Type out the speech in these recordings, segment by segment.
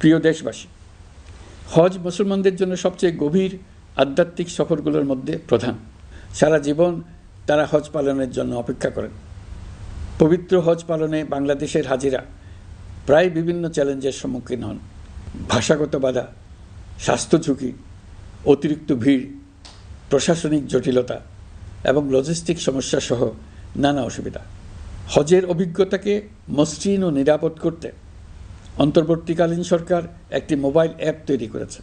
প্রিয় দেশবাসী, হজ মুসলমানদের জন্য সবচেয়ে গভীর আধ্যাত্মিক সফরগুলোর মধ্যে প্রধান। সারা জীবন তারা হজ পালনের জন্য অপেক্ষা করেন। পবিত্র হজ পালনে বাংলাদেশের হাজিরা প্রায় বিভিন্ন চ্যালেঞ্জের সম্মুখীন হন। ভাষাগত বাধা, স্বাস্থ্য ঝুঁকি, অতিরিক্ত ভিড়, প্রশাসনিক জটিলতা এবং লজিস্টিক সমস্যা সহ নানা অসুবিধা। হজের অভিজ্ঞতাকে মসৃণ ও নিরাপদ করতে অন্তর্বর্তীকালীন সরকার একটি মোবাইল অ্যাপ তৈরি করেছে,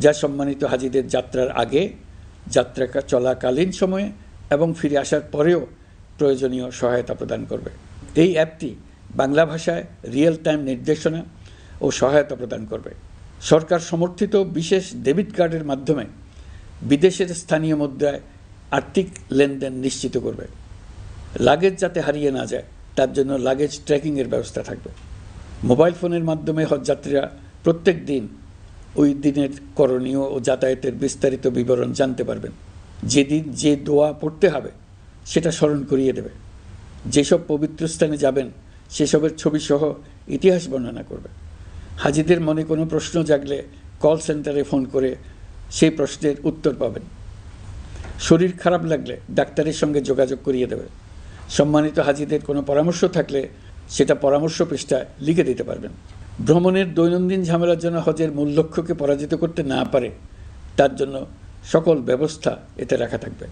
যা সম্মানিত হাজিদের যাত্রার আগে, যাত্রা চলাকালীন সময়ে এবং ফিরে আসার পরেও প্রয়োজনীয় সহায়তা প্রদান করবে। এই অ্যাপটি বাংলা ভাষায় রিয়েল টাইম নির্দেশনা ও সহায়তা প্রদান করবে। সরকার সমর্থিত বিশেষ ডেবিট কার্ডের মাধ্যমে বিদেশের স্থানীয় মুদ্রায় আর্থিক লেনদেন নিশ্চিত করবে। লাগেজ যাতে হারিয়ে না যায় তার জন্য লাগেজ ট্র্যাকিংয়ের ব্যবস্থা থাকবে। মোবাইল ফোনের মাধ্যমে হজযাত্রীরা প্রত্যেক দিন ওই দিনের করণীয় ও যাতায়াতের বিস্তারিত বিবরণ জানতে পারবেন। যেদিন যে দোয়া পড়তে হবে সেটা স্মরণ করিয়ে দেবে। যেসব পবিত্র স্থানে যাবেন সেসবের ছবিসহ ইতিহাস বর্ণনা করবে। হাজিদের মনে কোনো প্রশ্ন জাগলে কল সেন্টারে ফোন করে সেই প্রশ্নের উত্তর পাবেন। শরীর খারাপ লাগলে ডাক্তারের সঙ্গে যোগাযোগ করিয়ে দেবে। সম্মানিত হাজিদের কোনো পরামর্শ থাকলে সেটা পরামর্শ পৃষ্ঠায় লিখে দিতে পারবেন। ভ্রমণের দৈনন্দিন ঝামেলার জন্য হজের মূল লক্ষ্যকে পরাজিত করতে না পারে তার জন্য সকল ব্যবস্থা এতে রাখা থাকবে।